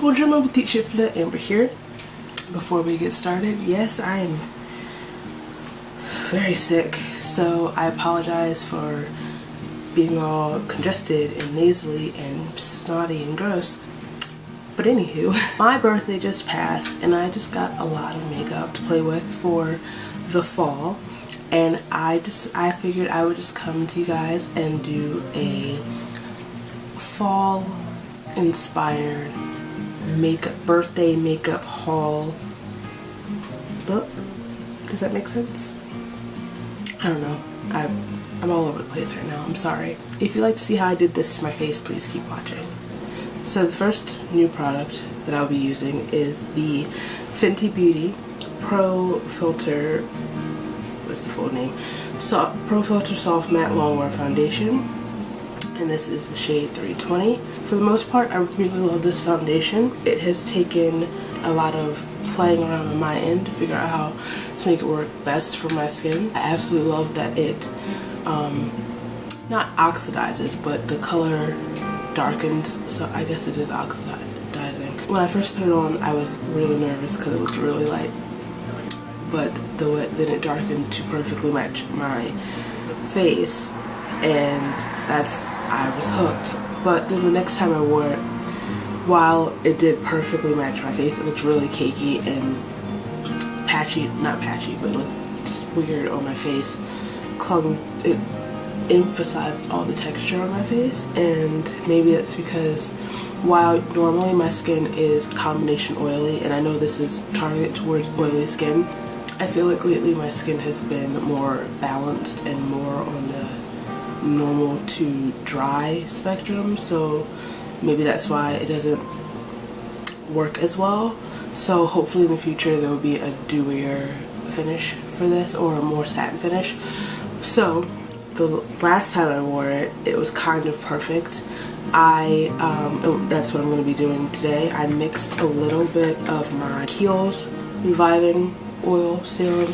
Bonjour mon petit chiffre, Amber here. Before we get started, yes, I am very sick, so I apologize for being all congested and nasally and snotty and gross. But anywho, my birthday just passed and I just got a lot of makeup to play with for the fall, and I figured I would just come to you guys and do a fall inspired birthday makeup haul look. Does that make sense? I don't know. I'm all over the place right now. I'm sorry. If you'd like to see how I did this to my face, please keep watching. So the first new product that I'll be using is the Fenty Beauty Pro Filter, what's the full name? Pro Filter Soft Matte Longwear Foundation. And this is the shade 320. For the most part, I really love this foundation. It has taken a lot of playing around on my end to figure out how to make it work best for my skin. I absolutely love that it not oxidizes, but the color darkens, so I guess it is oxidizing. When I first put it on, I was really nervous because it looked really light, but then it darkened to perfectly match my face, and I was hooked. But then the next time I wore it, while it did perfectly match my face, it looked really cakey and patchy, not patchy, but it looked just weird on my face. It emphasized all the texture on my face, and maybe that's because while normally my skin is combination oily, and I know this is targeted towards oily skin, I feel like lately my skin has been more balanced and more on the normal to dry spectrum, so maybe that's why it doesn't work as well. So hopefully in the future there will be a dewier finish for this, or a more satin finish. So the last time I wore it, it was kind of perfect. That's what I'm going to be doing today. I mixed a little bit of my Kiehl's Reviving Oil Serum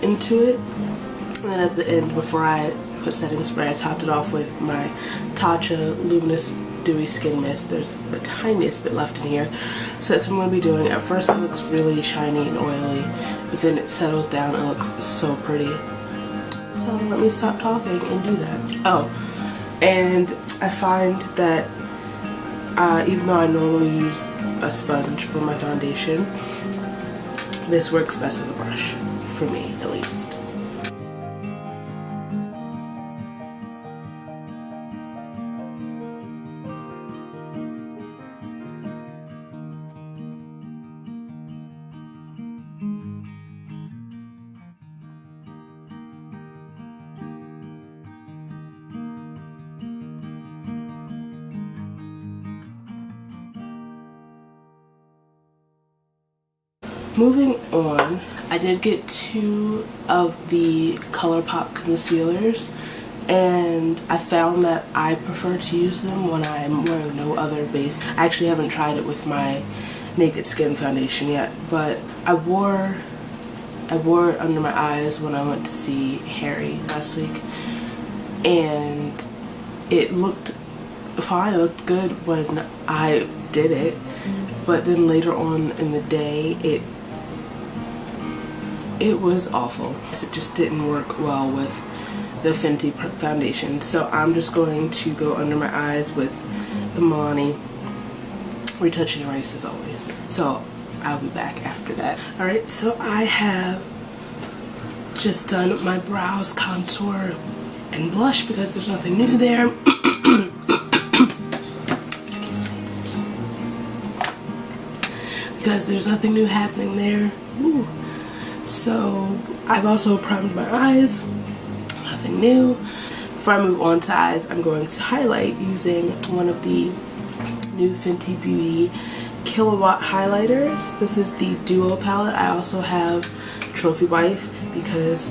into it, and then at the end, before I put setting spray, I topped it off with my Tatcha Luminous Dewy Skin Mist. There's the tiniest bit left in here, so that's what I'm going to be doing. At first it looks really shiny and oily, but then it settles down and looks so pretty. So let me stop talking and do that. Oh, and I find that even though I normally use a sponge for my foundation, this works best with a brush, for me at least. Moving on, I did get 2 of the ColourPop concealers, and I found that I prefer to use them when I'm wearing no other base. I actually haven't tried it with my Naked Skin foundation yet, but I wore it under my eyes when I went to see Harry last week, and it looked fine. It looked good when I did it, but then later on in the day, it was awful. It just didn't work well with the Fenty foundation. So I'm just going to go under my eyes with the Milani Retouching Erase as always. So I'll be back after that. Alright, so I have just done my brows, contour, and blush because there's nothing new there. Excuse me. Because there's nothing new happening there. Ooh. So I've also primed my eyes, nothing new. Before I move on to eyes, I'm going to highlight using one of the new Fenty Beauty Kilowatt highlighters. This is the Duo palette. I also have Trophy Wife because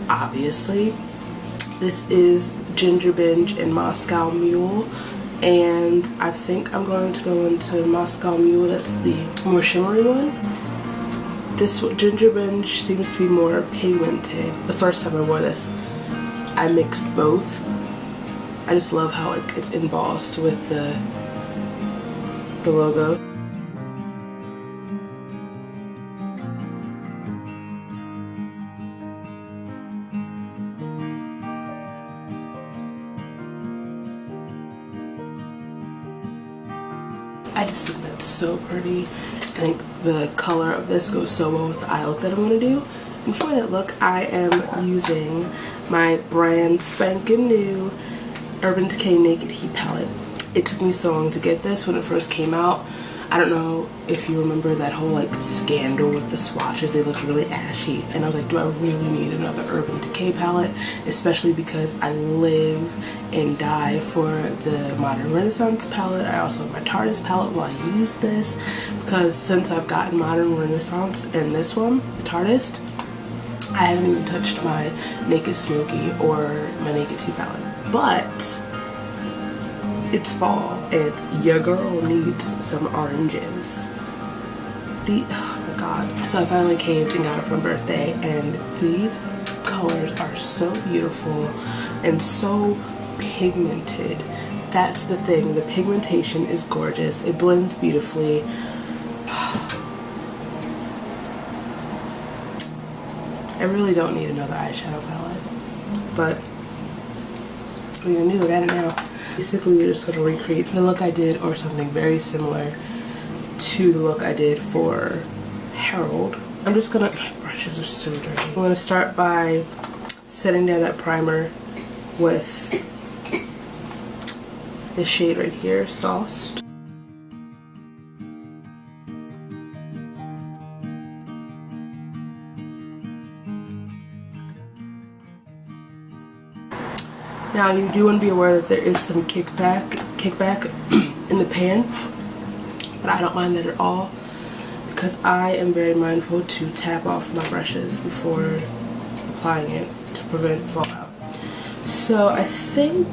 obviously this is Ginger Binge and Moscow Mule, and I think I'm going to go into Moscow Mule. That's the more shimmery one. This Ginger Binge seems to be more pigmented. The first time I wore this, I mixed both. I just love how it's embossed with the logo. I just think that's so pretty. I think the color of this goes so well with the eye look that I'm going to do. And for that look, I am using my brand spanking new Urban Decay Naked Heat palette. It took me so long to get this when it first came out. I don't know if you remember that whole like scandal with the swatches. They looked really ashy, and I was like, do I really need another Urban Decay palette? Especially because I live and die for the Modern Renaissance palette. I also have my Tardis palette while I use this, because since I've gotten Modern Renaissance and this one, the Tardis, I haven't even touched my Naked Smoky or my Naked 2 palette. But it's fall and your girl needs some oranges. Oh my god. So I finally caved and got it for my birthday, and these colors are so beautiful and so pigmented. That's the thing. The pigmentation is gorgeous. It blends beautifully. I really don't need another eyeshadow palette, but what are you gonna do? I got it now. Basically, we're just gonna recreate the look I did, or something very similar to the look I did for Harold. I'm just gonna, my brushes are so dirty. I'm gonna start by setting down that primer with this shade right here, Sauced. Now you do want to be aware that there is some kickback in the pan, but I don't mind that at all because I am very mindful to tap off my brushes before applying it to prevent fallout. So I think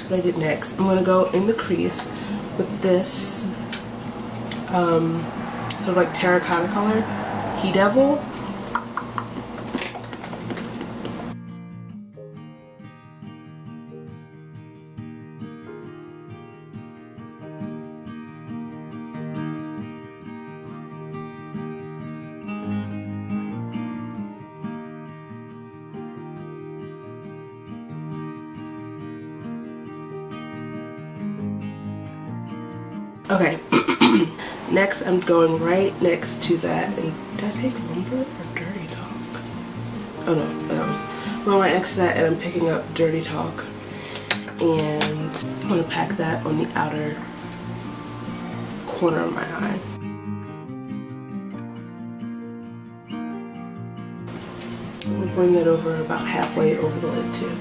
what I did next, I'm going to go in the crease with this sort of like terracotta color, He Devil. Okay, next I'm going right next to that, and did I take Lumber or Dirty Talk? Oh no, that was going right next to that, and I'm picking up Dirty Talk, and I'm going to pack that on the outer corner of my eye. I'm going to bring that over about halfway over the lid too.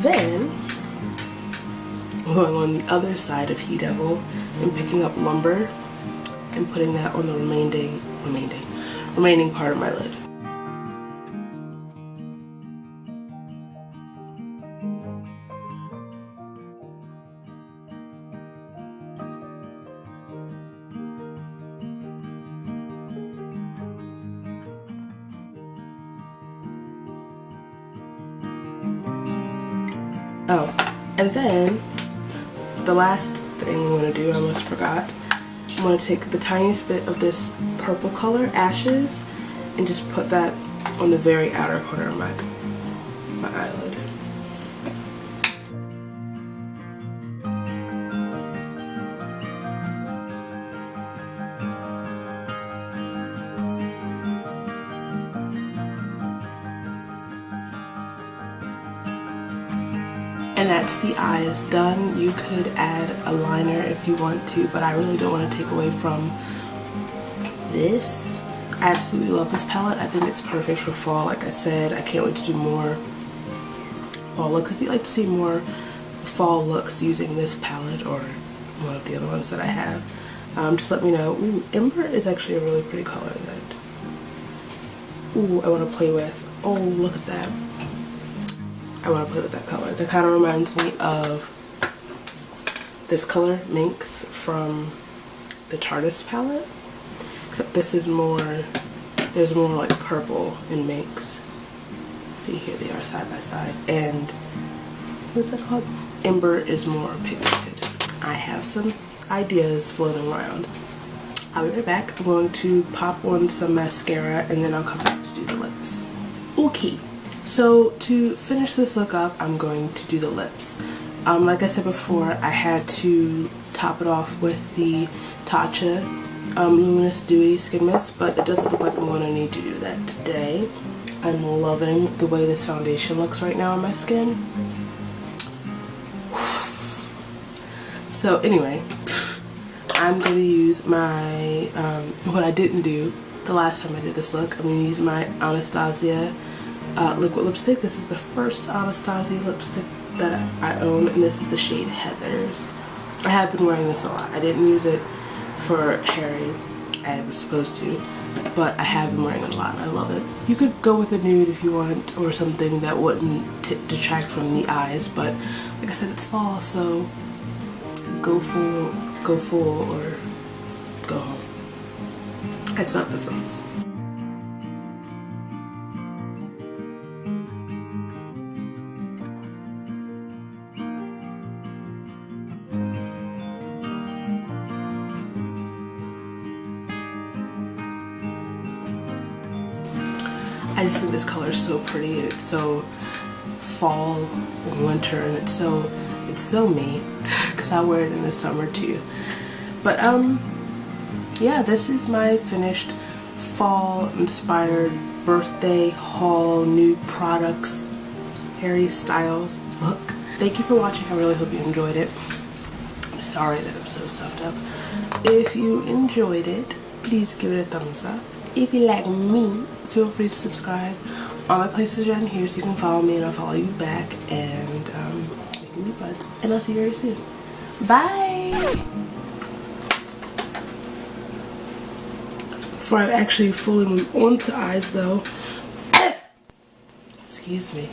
Then, I'm going on the other side of He Devil and picking up Lumber and putting that on the remaining part of my lid. Oh, and then the last thing I'm going to do, I almost forgot, I'm going to take the tiniest bit of this purple color, Ashes, and just put that on the very outer corner of my eyelid. And that's the eyes done. You could add a liner if you want to, but I really don't want to take away from this. I absolutely love this palette. I think it's perfect for fall. Like I said, I can't wait to do more fall looks. If you'd like to see more fall looks using this palette or one of the other ones that I have, just let me know. Ooh, Ember is actually a really pretty color that I want to play with. Oh, look at that. I want to play with that color. That kind of reminds me of this color, Minx, from the Tardis palette. Except this is more, there's more like purple in Minx. See, here they are side by side. And what's that called? Ember is more pigmented. I have some ideas floating around. I'll be right back. I'm going to pop on some mascara and then I'll come back to do the lips. Okay, so to finish this look up, I'm going to do the lips. Like I said before, I had to top it off with the Tatcha Luminous Dewy Skin Mist, but it doesn't look like I'm going to need to do that today. I'm loving the way this foundation looks right now on my skin. So anyway, I'm going to use my, what I didn't do the last time I did this look, I'm going to use my Anastasia liquid lipstick. This is the first Anastasia lipstick that I own, and this is the shade Heathers. I have been wearing this a lot. I didn't use it for Harry, I was supposed to, but I have been wearing it a lot and I love it. You could go with a nude if you want, or something that wouldn't detract from the eyes, but like I said, it's fall, so go full or go home. That's not the phrase. I just think this color is so pretty. It's so fall and winter, and it's so me because I wear it in the summer too. But yeah, this is my finished fall inspired birthday haul, new products, Harry Styles look. Thank you for watching. I really hope you enjoyed it. Sorry that I'm so stuffed up. If you enjoyed it, please give it a thumbs up. If you like me, feel free to subscribe. All my places are down here, so you can follow me and I'll follow you back, and making me buds. And I'll see you very soon. Bye! Before I actually fully move on to eyes though, excuse me.